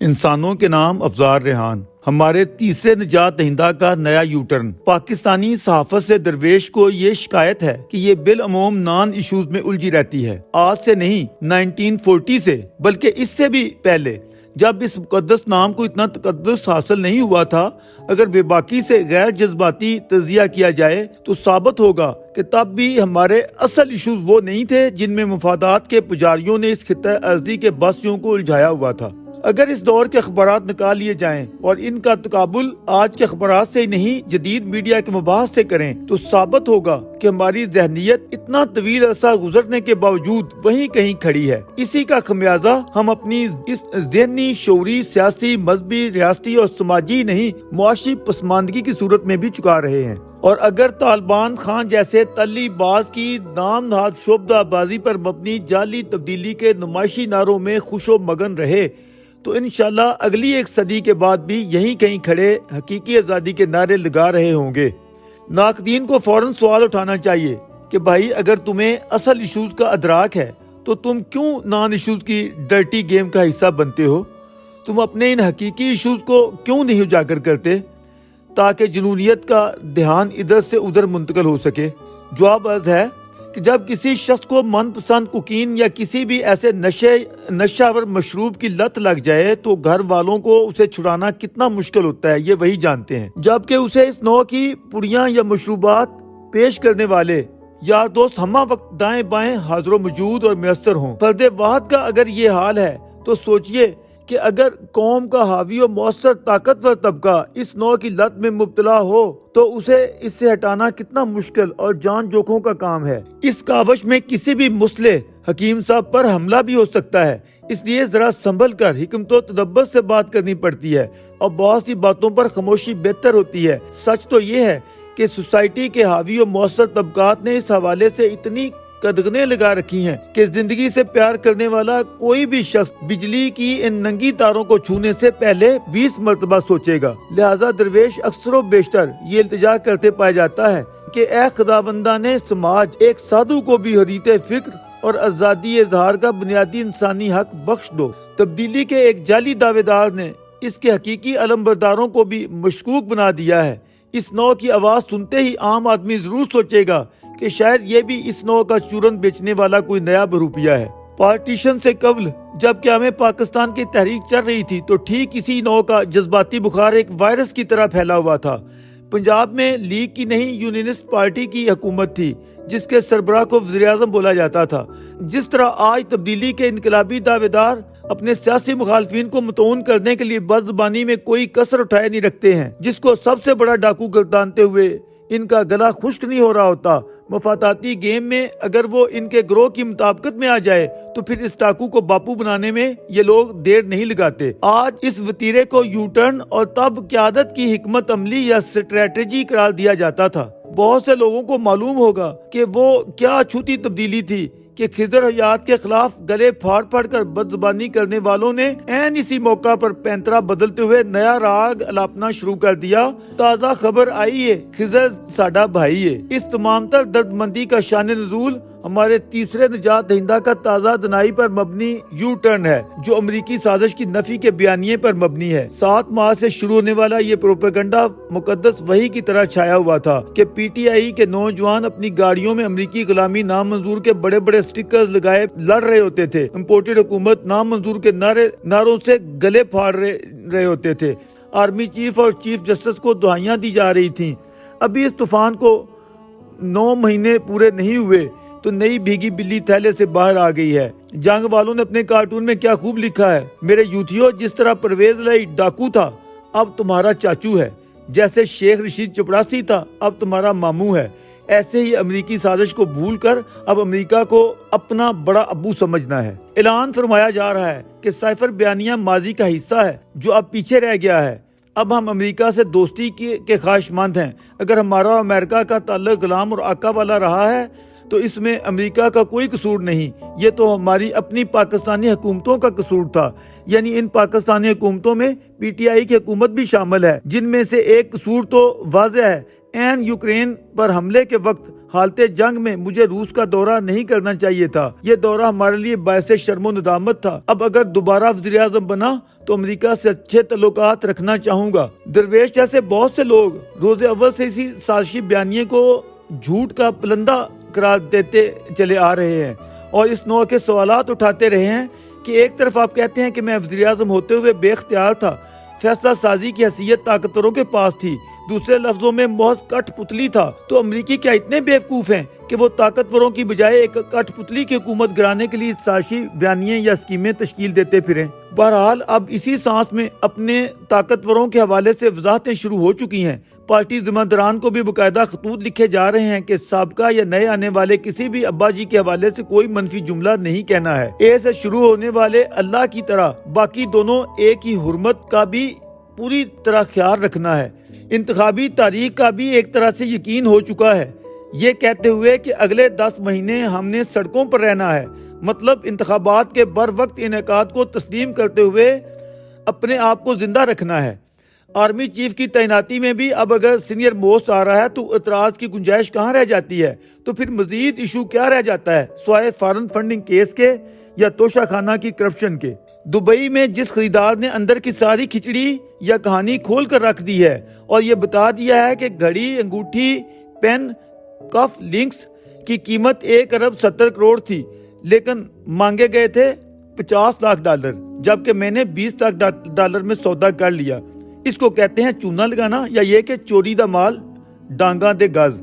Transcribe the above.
انسانوں کے نام افزار ریحان، ہمارے تیسرے نجات دہندہ کا نیا یوٹرن۔ پاکستانی صحافت سے درویش کو یہ شکایت ہے کہ یہ بالعموم نان ایشوز میں الجھی رہتی ہے۔ آج سے نہیں، 1940 سے، بلکہ اس سے بھی پہلے، جب اس مقدس نام کو اتنا تقدس حاصل نہیں ہوا تھا۔ اگر بے باکی سے غیر جذباتی تجزیہ کیا جائے تو ثابت ہوگا کہ تب بھی ہمارے اصل ایشوز وہ نہیں تھے جن میں مفادات کے پجاریوں نے اس خطہ ارضی کے بسیوں کو الجھایا ہوا تھا۔ اگر اس دور کے اخبارات نکال لیے جائیں اور ان کا تقابل آج کے اخبارات سے ہی نہیں، جدید میڈیا کے مباحث سے کریں، تو ثابت ہوگا کہ ہماری ذہنیت اتنا طویل عرصہ گزرنے کے باوجود وہیں کہیں کھڑی ہے۔ اسی کا خمیازہ ہم اپنی اس ذہنی، شعوری، سیاسی، مذہبی، ریاستی اور سماجی نہیں، معاشی پسماندگی کی صورت میں بھی چکا رہے ہیں۔ اور اگر طالبان خان جیسے تلی باز کی نام نہاد شعبدہ بازی پر مبنی جعلی تبدیلی کے نمائشی نعروں میں خوش و مگن رہے تو انشاءاللہ اگلی ایک صدی کے بعد بھی یہیں کہیں کھڑے حقیقی آزادی کے نعرے لگا رہے ہوں گے۔ ناقدین کو فوراً سوال اٹھانا چاہیے کہ بھائی، اگر تمہیں اصل ایشوز کا ادراک ہے تو تم کیوں نان ایشوز کی ڈرٹی گیم کا حصہ بنتے ہو؟ تم اپنے ان حقیقی ایشوز کو کیوں نہیں اجاگر کرتے تاکہ جنونیت کا دھیان ادھر سے ادھر منتقل ہو سکے؟ جواب عرض ہے کہ جب کسی شخص کو من پسند کوکین یا کسی بھی ایسے نشہ آور مشروب کی لت لگ جائے تو گھر والوں کو اسے چھڑانا کتنا مشکل ہوتا ہے، یہ وہی جانتے ہیں، جبکہ اسے اس نوع کی پڑیاں یا مشروبات پیش کرنے والے یار دوست ہمہ وقت دائیں بائیں حاضر و موجود اور میسر ہوں۔ فرد واحد کا اگر یہ حال ہے تو سوچئے کہ اگر قوم کا حاوی و مؤثر طاقتور طبقہ اس نوع کی لت میں مبتلا ہو تو اسے اس سے ہٹانا کتنا مشکل اور جان جوکھوں کا کام ہے۔ اس کاوش میں کسی بھی مسلح حکیم صاحب پر حملہ بھی ہو سکتا ہے، اس لیے ذرا سنبھل کر حکمت و تدبر سے بات کرنی پڑتی ہے اور بہت سی باتوں پر خاموشی بہتر ہوتی ہے۔ سچ تو یہ ہے کہ سوسائٹی کے حاوی و مؤثر طبقات نے اس حوالے سے اتنی قدغنیں لگا رکھی ہیں کہ زندگی سے پیار کرنے والا کوئی بھی شخص بجلی کی ان ننگی تاروں کو چھونے سے پہلے 20 مرتبہ سوچے گا۔ لہٰذا درویش اکثر و بیشتر یہ التجا کرتے پایا جاتا ہے کہ اے خداوندان سماج، ایک سادھو کو بھی حریت فکر اور آزادی اظہار کا بنیادی انسانی حق بخش دو۔ تبدیلی کے ایک جعلی دعوے دار نے اس کے حقیقی علمبرداروں کو بھی مشکوک بنا دیا ہے۔ اس نوع کی آواز سنتے ہی عام آدمی ضرور سوچے گا کہ شاید یہ بھی اس نوع کا چورن بیچنے والا کوئی نیا بروپیہ ہے۔ پارٹیشن سے قبل جب قیام پاکستان کی تحریک چل رہی تھی تو ٹھیک اسی نوع کا جذباتی بخار ایک وائرس کی طرح پھیلا ہوا تھا۔ پنجاب میں لیگ کی نہیں، یونینسٹ پارٹی کی حکومت تھی جس کے سربراہ کو وزیر اعظم بولا جاتا تھا۔ جس طرح آج تبدیلی کے انقلابی دعوے دار اپنے سیاسی مخالفین کو متعاون کرنے کے لیے بدزبانی میں کوئی کسر اٹھائے نہیں رکھتے ہیں، جس کو سب سے بڑا ڈاکو گردانتے ہوئے ان کا گلا خشک نہیں ہو رہا ہوتا، مفاداتی گیم میں اگر وہ ان کے گروہ کی مطابقت میں آ جائے تو پھر اس ڈاکو کو باپو بنانے میں یہ لوگ دیر نہیں لگاتے۔ آج اس وتیرے کو یو ٹرن اور تب قیادت کی حکمت عملی یا اسٹریٹجی قرار دیا جاتا تھا۔ بہت سے لوگوں کو معلوم ہوگا کہ وہ کیا چھوٹی تبدیلی تھی کہ خضر حیات کے خلاف گلے پھاڑ پھاڑ کر بدزبانی کرنے والوں نے عین اسی موقع پر پینترا بدلتے ہوئے نیا راگ الاپنا شروع کر دیا۔ تازہ خبر آئی ہے، خضر ساڈا بھائی ہے۔ اس تمام تر درد مندی کا شان نزول ہمارے تیسرے نجات دہندہ کا تازہ دنائی پر مبنی یو ٹرن ہے، جو امریکی سازش کی نفی کے بیانیے پر مبنی ہے۔ 7 ماہ سے شروع ہونے والا یہ پروپیگنڈا مقدس وحی کی طرح چھایا ہوا تھا کہ پی ٹی آئی کے نوجوان اپنی گاڑیوں میں امریکی غلامی نامنظور کے بڑے بڑے سٹکرز لگائے لڑ رہے ہوتے تھے، امپورٹڈ حکومت نامنظور کے نعروں سے گلے پھاڑ رہے ہوتے تھے، آرمی چیف اور چیف جسٹس کو دہائیاں دی جا رہی تھیں۔ ابھی اس طوفان کو 9 مہینے پورے نہیں ہوئے تو نئی بھیگی بلی تھیلے سے باہر آ گئی ہے۔ جنگ والوں نے اپنے کارٹون میں کیا خوب لکھا ہے، میرے یوتھیو، جس طرح پرویز لائی ڈاکو تھا اب تمہارا چاچو ہے، جیسے شیخ رشید چپڑاسی تھا اب تمہارا ماموں ہے، ایسے ہی امریکی سازش کو بھول کر اب امریکہ کو اپنا بڑا ابو سمجھنا ہے۔ اعلان فرمایا جا رہا ہے کہ سائفر بیانیہ ماضی کا حصہ ہے جو اب پیچھے رہ گیا ہے۔ اب ہم امریکہ سے دوستی کے خواہش مند ہیں۔ اگر ہمارا اور امریکہ کا تعلق غلام اور آقا والا رہا ہے تو اس میں امریکہ کا کوئی قصور نہیں، یہ تو ہماری اپنی پاکستانی حکومتوں کا قصور تھا۔ یعنی ان پاکستانی حکومتوں میں پی ٹی آئی کی حکومت بھی شامل ہے، جن میں سے ایک قصور تو واضح ہے، این یوکرین پر حملے کے وقت حالت جنگ میں مجھے روس کا دورہ نہیں کرنا چاہیے تھا. یہ دورہ ہمارے لیے باعث شرم و ندامت تھا. اب اگر دوبارہ وزیر اعظم بنا تو امریکہ سے اچھے تعلقات رکھنا چاہوں گا. درویش جیسے بہت سے لوگ روز اول سے اسی سازشی بیانیے کو جھوٹ کا پلندہ قرار دیتے چلے آ رہے ہیں اور اس نوع کے سوالات اٹھاتے رہے ہیں کہ ایک طرف آپ کہتے ہیں کہ میں وزیر اعظم ہوتے ہوئے بے اختیار تھا, فیصلہ سازی کی حیثیت طاقتوروں کے پاس تھی, دوسرے لفظوں میں محض کٹ پتلی تھا. تو امریکی کیا اتنے بیوقوف ہیں کہ وہ طاقتوروں کی بجائے ایک کٹ پتلی کی حکومت گرانے کے لیے سازشی بیانیے یا اسکیمیں تشکیل دیتے پھریں؟ بہرحال اب اسی سانس میں اپنے طاقتوروں کے حوالے سے وضاحتیں شروع ہو چکی ہیں. پارٹی ذمہ داران کو بھی باقاعدہ خطوط لکھے جا رہے ہیں کہ سابقہ یا نئے آنے والے کسی بھی ابا جی کے حوالے سے کوئی منفی جملہ نہیں کہنا ہے. اے سے شروع ہونے والے اللہ کی طرح باقی دونوں ایک ہی حرمت کا بھی پوری طرح خیال رکھنا ہے. انتخابی تاریخ کا بھی ایک طرح سے یقین ہو چکا ہے, یہ کہتے ہوئے کہ اگلے 10 مہینے ہم نے سڑکوں پر رہنا ہے. مطلب انتخابات کے بر وقت انعقاد کو تسلیم کرتے ہوئے اپنے آپ کو زندہ رکھنا ہے. آرمی چیف کی تعیناتی میں بھی اب اگر سینئر موسٹ آ رہا ہے تو اعتراض کی گنجائش کہاں رہ جاتی ہے؟ تو پھر مزید ایشو کیا رہ جاتا ہے سوائے فارن فنڈنگ کیس کے یا توشہ خانہ کی کرپشن کے؟ دبئی میں جس خریدار نے اندر کی ساری کھچڑی یا کہانی کھول کر رکھ دی ہے اور یہ بتا دیا ہے کہ گھڑی, انگوٹھی, پین, کف لنکس کی قیمت 1 ارب 70 کروڑ تھی لیکن مانگے گئے تھے $50 لاکھ, جبکہ میں نے $20 لاکھ میں سودا کر لیا. اس کو کہتے ہیں چونا لگانا, یا یہ کہ چوری دا مال ڈانگاں دے گز.